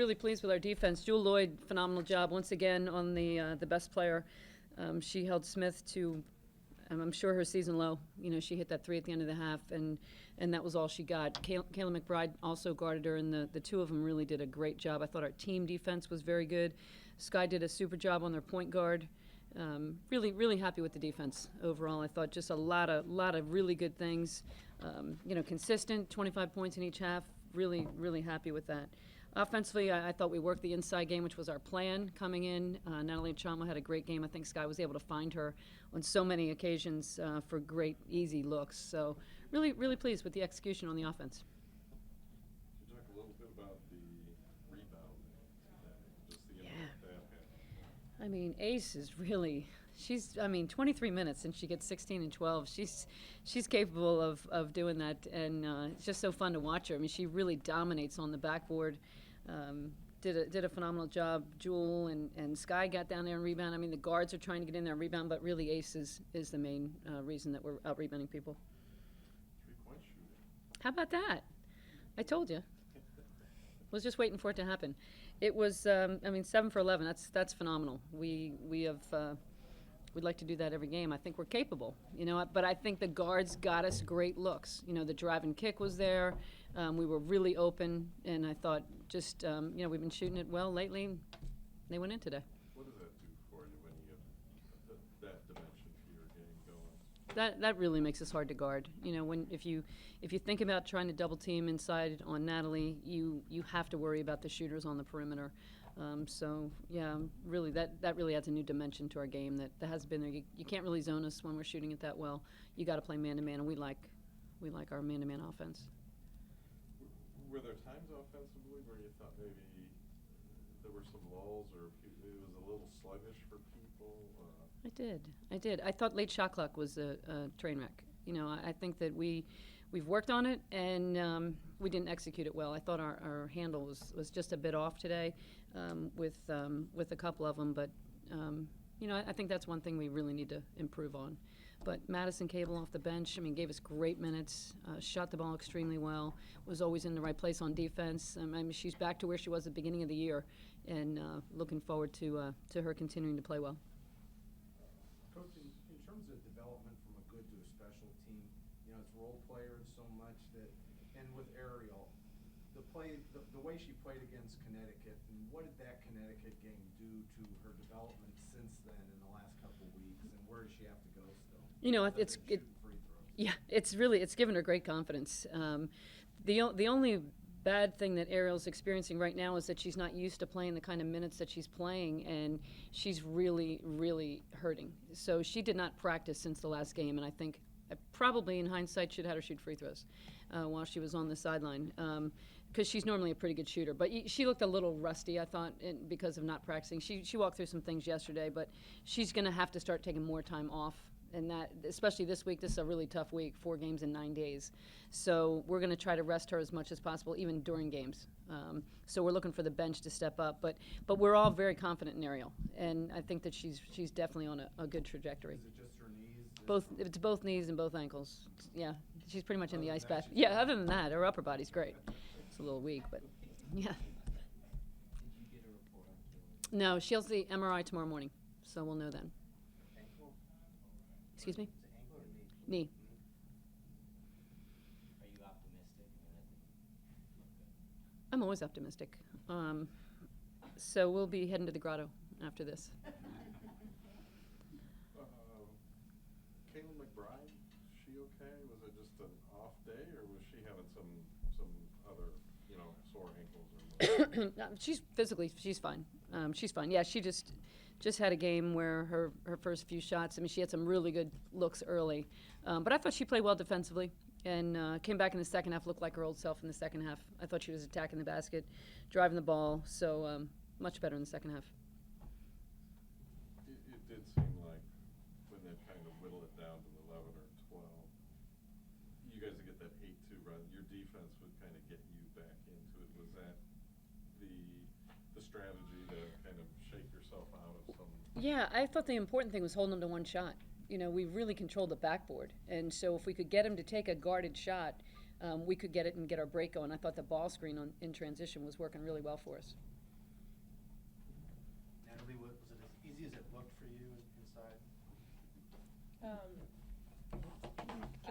really pleased with our defense. Jewel Lloyd, phenomenal job once again on the best player. She held Smith to, I'm sure, her season low. You know, she hit that 3 at the end of the half, and that was all she got. Kayla McBride also guarded her, and the two of them really did a great job. I thought our team defense was very good. Sky did a super job on their point guard. Really, really happy with the defense overall. I thought just a lot of really good things. Consistent, 25 points in each half. Really, really happy with that. Offensively, I thought we worked the inside game, which was our plan coming in. Natalie Achonwa had a great game. I think Sky was able to find her on so many occasions for great, easy looks. So really, really pleased with the execution on the offense. Could you talk a little bit about the rebound, just the impact that had? I mean, Ace is really, 23 minutes and she gets 16 and 12. She's capable of doing that, and it's just so fun to watch her. I mean, she really dominates on the backboard. Did a phenomenal job. Jewel and Sky got down there and rebound. I mean, the guards are trying to get in there and rebound, but really Ace is the main reason that we're out rebounding people. 3-point shooting. How about that? I told you. Was just waiting for it to happen. It was, 7 for 11. That's phenomenal. We'd like to do that every game. I think we're capable, but I think the guards got us great looks. The drive and kick was there. We were really open, and I thought just, we've been shooting it well lately. They went in today. What does that do for you when you get that dimension to your game going? That really makes us hard to guard. If you think about trying to double team inside on Natalie, you have to worry about the shooters on the perimeter. Really, that really adds a new dimension to our game that hasn't been there. You can't really zone us when we're shooting it that well. You got to play man to man, and we like our man to man offense. Were there times offensively where you thought maybe there were some lulls, or it was a little sluggish for people? I did. I thought late shot clock was a train wreck. I think that we've worked on it, and we didn't execute it well. I thought our handle was just a bit off today with a couple of them, but I think that's one thing we really need to improve on. But Madison Cable off the bench, gave us great minutes, shot the ball extremely well, was always in the right place on defense. She's back to where she was at the beginning of the year, and looking forward to her continuing to play well. Coach, in terms of development from a good to a special team, it's role players so much that, and with Ariel, the way she played against Connecticut, and what did that Connecticut game do to her development since then in the last couple of weeks, and where does she have to go still? It's given her great confidence. The only bad thing that Ariel's experiencing right now is that she's not used to playing the kind of minutes that she's playing, and she's really, really hurting. So she did not practice since the last game, and I think probably in hindsight should have had her shoot free throws while she was on the sideline, because she's normally a pretty good shooter. But she looked a little rusty, I thought, because of not practicing. She walked through some things yesterday, but she's going to have to start taking more time off. And that, especially this week, this is a really tough week, 4 games in 9 days. So we're going to try to rest her as much as possible, even during games. So we're looking for the bench to step up. But we're all very confident in Ariel, and I think that she's definitely on a good trajectory. Is it just her knees? It's both knees and both ankles. Yeah, she's pretty much in the ice bath. Yeah, other than that, her upper body's great. It's a little weak, but yeah. Did you get a report on Julie? No, she'll see MRI tomorrow morning, so we'll know then. Ankle? Excuse me? Is it ankle or knee? Knee. Are you optimistic? I'm always optimistic. So we'll be heading to the grotto after this. Kayla McBride, she okay? Was it just an off day, or was she having some other, sore ankles or whatever? No, she's fine. She's fine. Yeah, she just had a game where her first few shots, she had some really good looks early. But I thought she played well defensively, and came back in the second half, looked like her old self in the second half. I thought she was attacking the basket, driving the ball, so much better in the second half. It did seem like when they kind of whittle it down to 11 or 12, you guys would get that 8-2 run. Your defense would kind of get you back into it. Was that the strategy to kind of shake yourself out of some? Yeah, I thought the important thing was holding them to one shot. We really controlled the backboard, and so if we could get him to take a guarded shot, we could get it and get our break going. I thought the ball screen in transition was working really well for us. I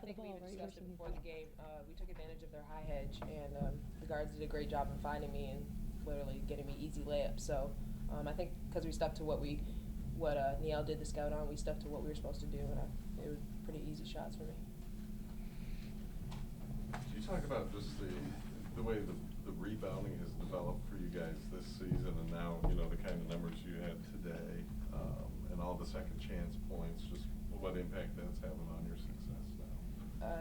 think we even discussed it before the game. We took advantage of their high hedge, and the guards did a great job of finding me and literally getting me easy layups. So I think because we stuck to what Niall did the scout on, we stuck to what we were supposed to do, and it was pretty easy shots for me. Can you talk about just the way the rebounding has developed for you guys this season, and now, you know, the kind of numbers you had today, and all the second chance points, just what impact that's having on your success now?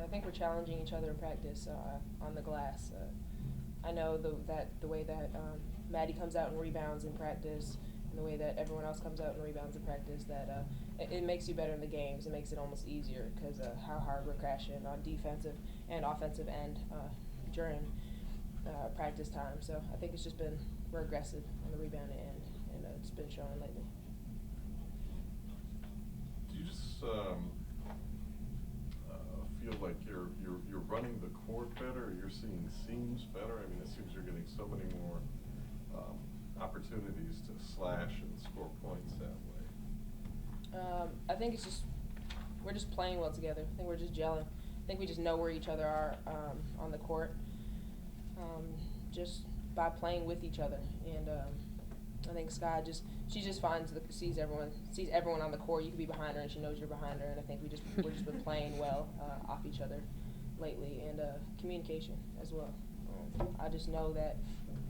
I think we're challenging each other in practice on the glass. I know the way that Maddie comes out and rebounds in practice, and the way that everyone else comes out and rebounds in practice, that it makes you better in the games. It makes it almost easier because how hard we're crashing on defensive and offensive end during practice time. So I think we're aggressive on the rebounding end, and it's been showing lately. Do you just feel like you're running the court better, or you're seeing seams better? I mean, it seems you're getting so many more opportunities to slash and score points that way. I think we're just playing well together. I think we're just gelling. I think we just know where each other are on the court, just by playing with each other. And I think Sky she just sees everyone on the court. You could be behind her, and she knows you're behind her. And I think we're just been playing well off each other lately, and communication as well. I just know that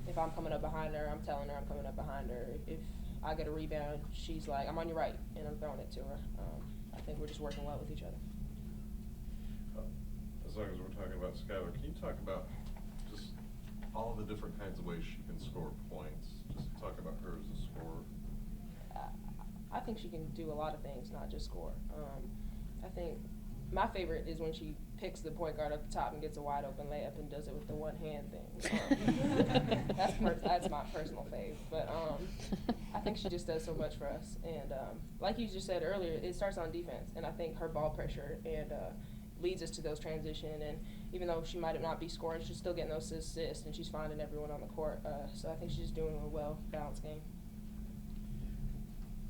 if I'm coming up behind her, I'm telling her I'm coming up behind her. If I get a rebound, she's like, I'm on your right, and I'm throwing it to her. I think we're just working well with each other. As long as we're talking about Skylar, can you talk about just all the different kinds of ways she can score points? Just talk about her as a scorer. I think she can do a lot of things, not just score. I think my favorite is when she picks the point guard up the top and gets a wide open layup and does it with the one hand thing. That's my personal fave. But I think she just does so much for us. And like you just said earlier, it starts on defense. And I think her ball pressure and leads us to those transition. And even though she might not be scoring, she's still getting those assists, and she's finding everyone on the court. So I think she's doing a well-balanced game.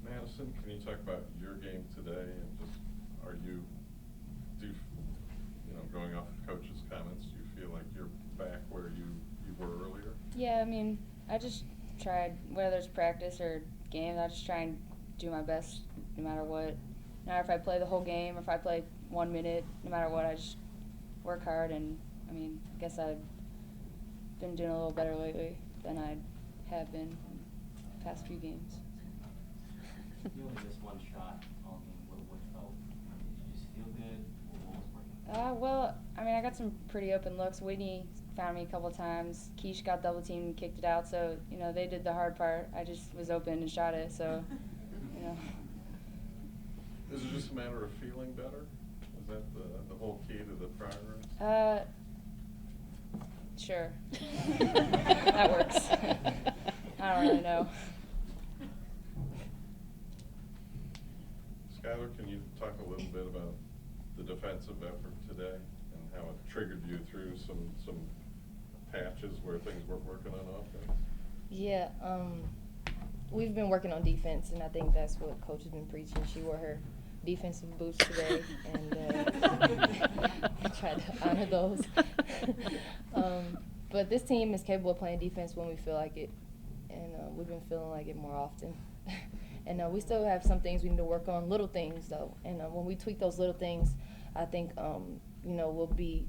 Madison, can you talk about your game today, and just going off of Coach's comments, do you feel like you're back where you were earlier? Yeah, I mean, I just tried, whether it's practice or games, I just try and do my best no matter what. No matter if I play the whole game or if I play 1 minute, no matter what, I just work hard. And, I mean, I guess I've been doing a little better lately than I have been in the past few games. You only missed one shot all game. What felt? Did you just feel good? What was working? Well, I mean, I got some pretty open looks. Whitney found me a couple times. Keish got double teamed and kicked it out. So, they did the hard part. I just was open and shot it. So, Is it just a matter of feeling better? Is that the whole key to the progress? Sure. That works. I don't really know. Skylar, can you talk a little bit about the defensive effort today and how it triggered you through some patches where things weren't working on offense? Yeah, we've been working on defense, and I think that's what Coach has been preaching. She wore her defensive boots today, and I tried to honor those. But this team is capable of playing defense when we feel like it, and we've been feeling like it more often. And we still have some things we need to work on, little things though. And when we tweak those little things, I think we'll be,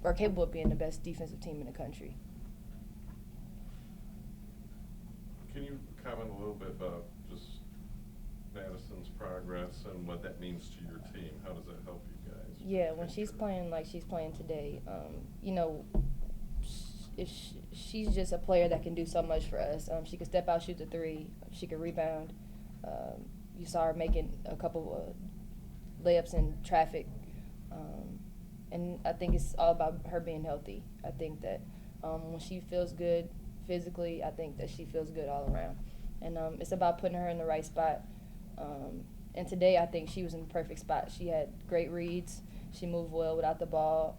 are capable of being the best defensive team in the country. Can you comment a little bit about just Madison's progress and what that means to your team? How does that help you guys? Yeah, when she's playing like she's playing today, she's just a player that can do so much for us. She could step out, shoot the three. She could rebound. You saw her making a couple of layups in traffic. And I think it's all about her being healthy. I think that when she feels good physically, I think that she feels good all around. And it's about putting her in the right spot. And today I think she was in the perfect spot. She had great reads. She moved well without the ball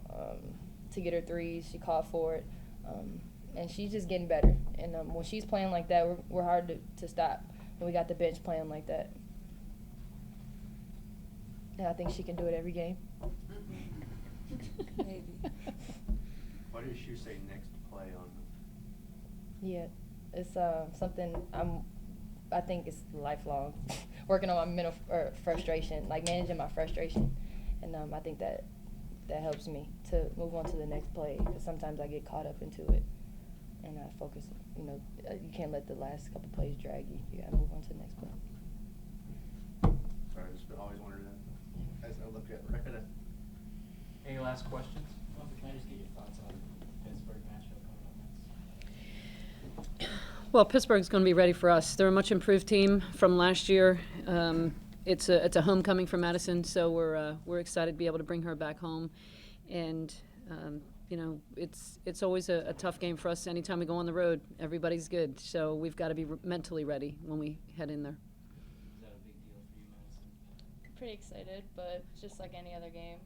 to get her threes. She called for it. And she's just getting better. And when she's playing like that, we're hard to stop. And we got the bench playing like that. And I think she can do it every game. Maybe. What does she say next play on? Yeah, it's something I think it's lifelong. Working on my mental frustration, like managing my frustration, and I think that helps me to move on to the next play, because sometimes I get caught up into it, and I focus. You know, you can't let the last couple plays drag you. You gotta move on to the next play. Sorry, I just always wondered that as I look at the record. Any last questions? Muffet, can I just get your thoughts on the Pittsburgh matchup coming up next? Well, Pittsburgh's going to be ready for us. They're a much improved team from last year. It's a homecoming for Madison, so we're excited to be able to bring her back home. And you know, it's always a tough game for us. Anytime we go on the road, everybody's good, so we've got to be mentally ready when we head in there. Is that a big deal for you, Madison? Pretty excited, but just like any other game,